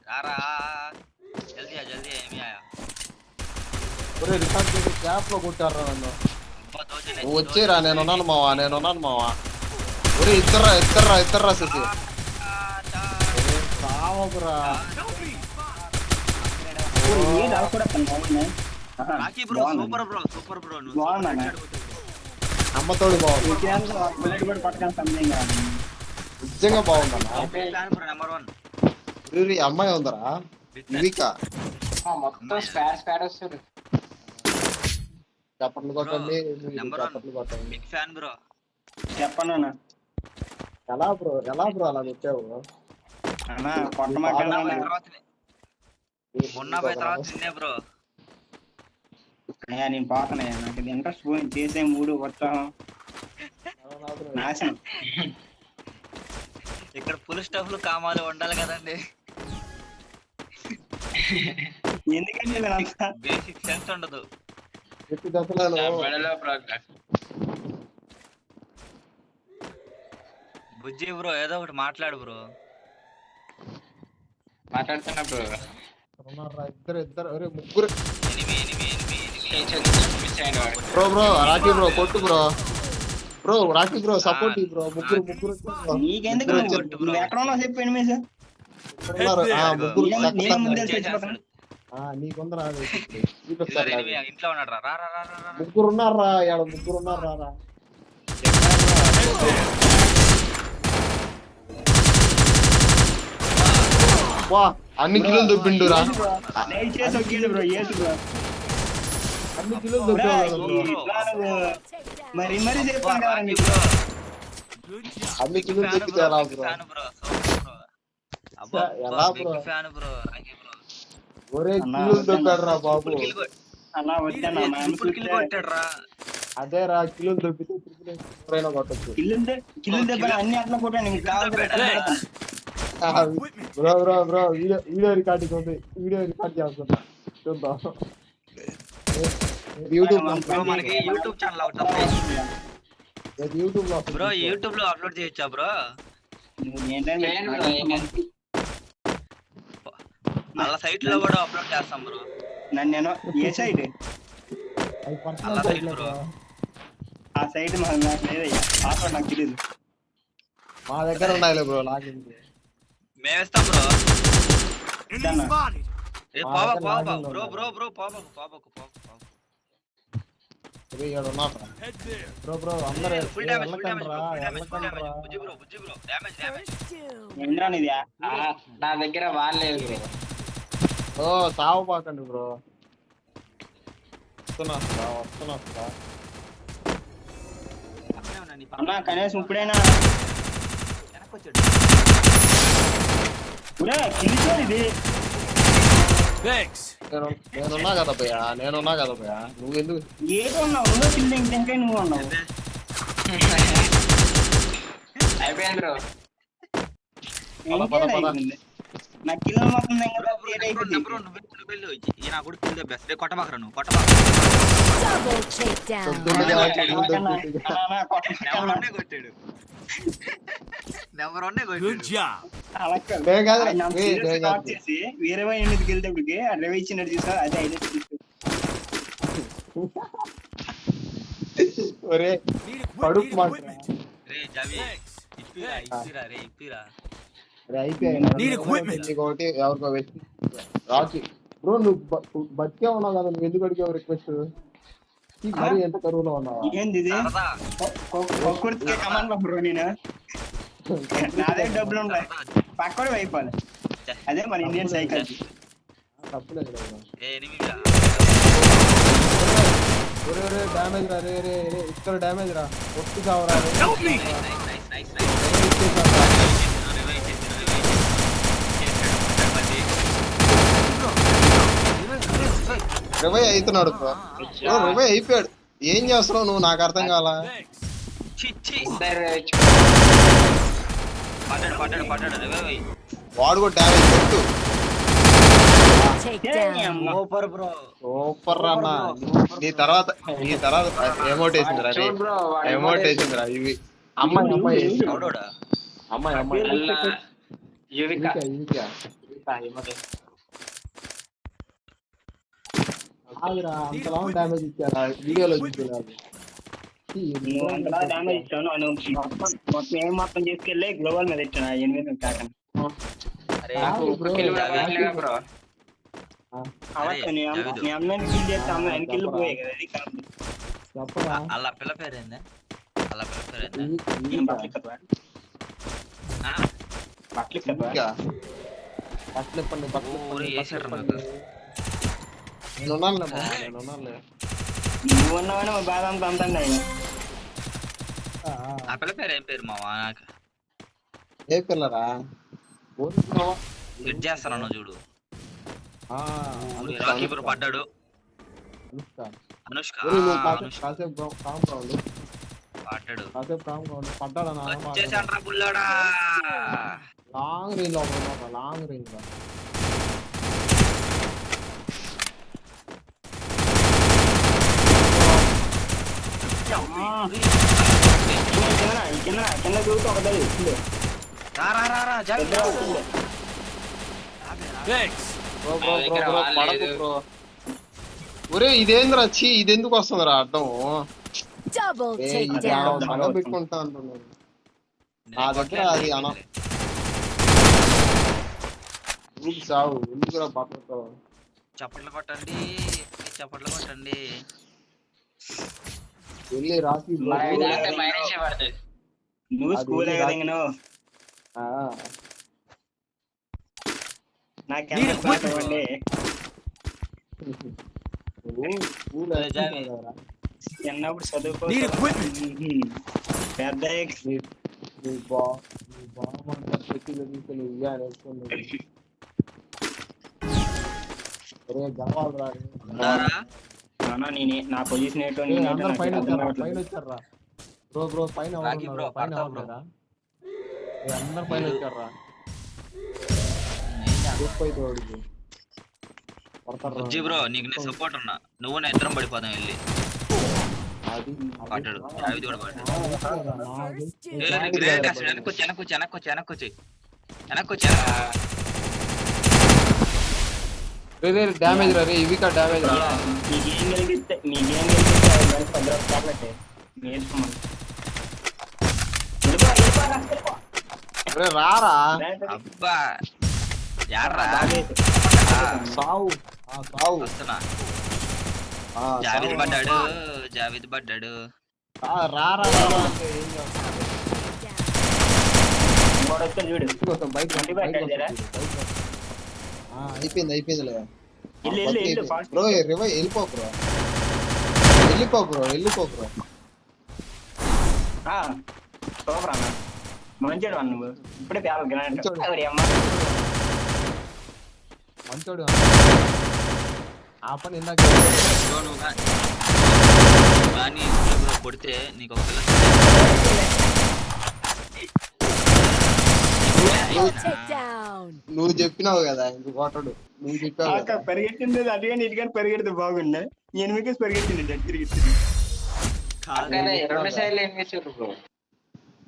రారా జల్దీ జల్దీ ఏమి ఆయా క్యాప్ లో కొట్టారా నన్ను నువ్వు వచ్చేరా నేనున్నాను మావా ఒరే ఇద్దర్రా శశి సావకురా సూపర్ బ్రో అమ్మతోడు బాగుంది నిజంగా బాగుందన్నా నెంబర్ 1 అమ్మాయి ఉందరా యువిక మొత్తం స్పాడ్ వస్తుంది. చప్పట్లు కొట్టండి బిగ్ ఫ్యాన్ బ్రో చెప్పన్నా ఎలా బ్రో అలా కొట్టావు మొన్న పోయి తర్వాత నిన్నే బ్రో నేను పోతానయ్యా, నాకు ఇది ఇంట్రెస్ట్ పోయింది. చేసే మూడు ఉత్సాహం నాశనం. ఇక్కడ ఫుల్ స్టాఫ్లు కామాలు ఉండాలి కదండి, ఎందుకంటే బేసిక్ సెన్స్ ఉండదు. బుజ్జి బ్రో ఏదో ఒకటి మాట్లాడు బ్రో. మాట్లాడుతున్నా బ్రో. ఇద్దరు ముగ్గురు బ్రో రాకీ బ్రో కొట్టు bro Rocky bro support bro. ముగ్గురు నీకెందుకు ఎక్కడ ఉన్నావు చెప్పు. ఎనిమిది నీకుందరా ఇంట్లో ఉన్నాడు రా. ముగ్గురు ఉన్నారా రా. వా అన్ని కిలోలు దొబ్బిండురా, అన్ని కిలోలు మరి చెప్పాను కదా అన్ని కిలోలు దొబ్బితే ఎలా బ్రో? ఎలా బ్రో? ఒరే కిలోలు దొబ్బాడు రా బాబు. అలా వచ్చాను అదే రా కిలోలు దొబ్బితే ఎవరైనా కొట్టచ్చు. కిల్లు దెబ్బ అన్ని అట్లా కొట్టాను. మీకు కావాలి బ్రో వీడియో రికార్డింగ్ ఉంది, వీడియో రికార్డ్ చేస్తున్నా చూద్దాం. యూట్యూబ్ లో అప్లోడ్ చేయొచ్చా బ్రో? అలా సైట్ లో కూడా అప్లోడ్ చేస్తాం బ్రో. నేను ఏ సైట్? అలా సైట్ బ్రో. ఆ సైట్ నాకు లేదయ్యా, పాస్వర్డ్ నాకు తెలియదు. మా దగ్గర ఉండాలి బ్రో. మేమిస్తాం బ్రో. బ్రో అందరూ నా దగ్గర వాళ్ళలేదు. ఓ సావు పాకండి బ్రో. వస్తున్నా అన్నా కనీసం ఇప్పుడైనా ఇది నేనున్నా కదా భయ్యా, నువ్వు ఎందుకు ఏదో ఉన్నావు? నువ్వు కింద ఇంకా నువ్వు ఉన్నావు. అయిపోయింది బ్రో. నా కిలో మొత్తం కొట్టబాకరా నువ్వు కొట్టాడు. వేరే ఎందుకు వెళ్తే రవి ఇచ్చినట్టు చూసా. అదే అయితే కడుపు అయిపోయి ఎవరికో రాకి బ్రో. నువ్వు బతికే ఉన్నావు కదా, నువ్వు ఎందుకు అడిగావు రిక్వెస్ట్? మరి ఎంత కరువులో ఉన్నావా? ఏంది బ్రో? నేను నాదే డబ్బులు ఉంటాయి, పక్కడే అయిపోవాలి. అదే మన ఇండియన్ సైకిల్. తప్పులేదు డ్యామేజ్ రా. రే ఇక్కడ డ్యామేజ్ రా. ఒట్టి కావరా. రివై అవుతున్నాడు బ్రో. రివై అయిపోయాడు. ఏం చేస్తున్నావు నువ్వు? నాకు అర్థం కాలా. వాడు కూడా డ్యామేజ్ కొట్టు. సూపర్ అన్న. నీ తర్వాత ఎమోట్ వేసిందిరా ఇవి. అమ్మాయి ఆగిరా అంత లాంగ్ డ్యామేజ్ ఇచ్చారా వీడియోలో చూపించాలి నువ్వు అంతలా డ్యామేజ్ ఇచ్చాను నువ్వు మొత్తం ఏం మొత్తం తీసుకెళ్ళి గ్లోబల్ మీద ఇచ్చాను 8 కాకండి అవన్నీ నీ అమ్మాయిని కిల్ చేస్తే అమ్మాయిని కిల్ పోయే కదా అది కాదు చెప్పరా అలా పిల్ల పేరేంది అలా పిల్ల పేరేంది నేను బట్టలు కదా బట్టలు కదా బట్టలు ఇప్పండి బట్టలు ఊరు వేసారు నాకు నేను ఉన్నానులే బావ, నేను ఉన్నానులే నువ్వు ఉన్నావని మా బాధ అంతా అంతండి ఆయన ఆ పిల్ల పేరు ఏం పేరు మావా నాకు ఏ పిల్లరా సెట్ చేస్తాను చూడు అనుష్క, రాకీ బ్రో పడ్డాడు అనుష్క. అనుష్క ఒరేయ్, నువ్వు అనుష్క కాసేపు కామ్ కావాలి పడ్డాడు కాసేపు కామ్ కావాలి పడ్డాడా వచ్చేసాడ్రా బుల్లోడా లాంగ్ రేంజ్ లో ఉన్నాడు లాంగ్ రేంజ్ లో కింద చూస్తూ ఒకటి రా రా రా రా జల్దీ రా. ఒరే ఇదేంద్రా వచ్చి ఇది ఎందుకు వస్తుందిరా అర్థం Double takedown. సగం పెట్టుకుంటా అంటున్నాను నా దగ్గర అది అన ఊపి సావు ఎందుకురా బట్టలతో చప్పట్లు కొట్టండి చప్పట్లు కొట్టండి వెళ్ళి రాసి నువ్వు స్కూల్ నువ్వు నాకేమండి చిన్నప్పుడు చదువుకో పెద్ద ఉన్నారా నేనే నా పొజిషన్ ఏంటో అందరు పైన వచ్చారా బ్రో బ్రో పైన రాకీ బ్రో, పైన పడతావు బ్రో. అందరు పైన వచ్చారా బుజ్జి బ్రో నీకు నేను సపోర్ట్ ఉన్నా నువ్వు నా ఇద్దరం పడిపోదాం వెళ్ళి పడ్డాడు జావిద్ కూడా పడ్డాడు వెనక్కొచ్చి వెనక్కొచ్చి వెనక్కొచ్చి వెనక్కొచ్చి వెనక్కొచ్చి డ్యామేజ్ రా రే ఇవి డ్యామేజ్ రా మీ గేమ్ గెలిపిస్తే 10 రూపాయలు చాక్లెట్ నేర్చుకోమని రారా అబ్బా యాడ్రా సావు సావు వస్తున్నా జావిద్ పడ్డాడు జావిద్ పడ్డాడు రారా చూడు బైక్ అయిపోయింది అయిపోయిందిలే బ్రో రివై వెళ్ళిపోకురా వెళ్ళిపోకురా సూపర్ అన్న మంచిడు అన్న నువ్వు ఇప్పుడే పేపర్ గ్రాండ్ మంచోడు ఆ పని ఇందాక బ్రో నువ్వు కానీ బ్రో కొడితే నీకు ఒక పిల్ల Takedown. నువ్వు చెప్పినావు కదా ఇంక కొట్టడు నువ్వు చెప్పావు కదా. పరిగెట్టింది అటుగా నీటిగా పరిగెడితే బాగుండే ఎనిమిది పరిగెట్టింది తిరిగి కాదు రెండు సైడ్లు ఏం చేసారు బ్రో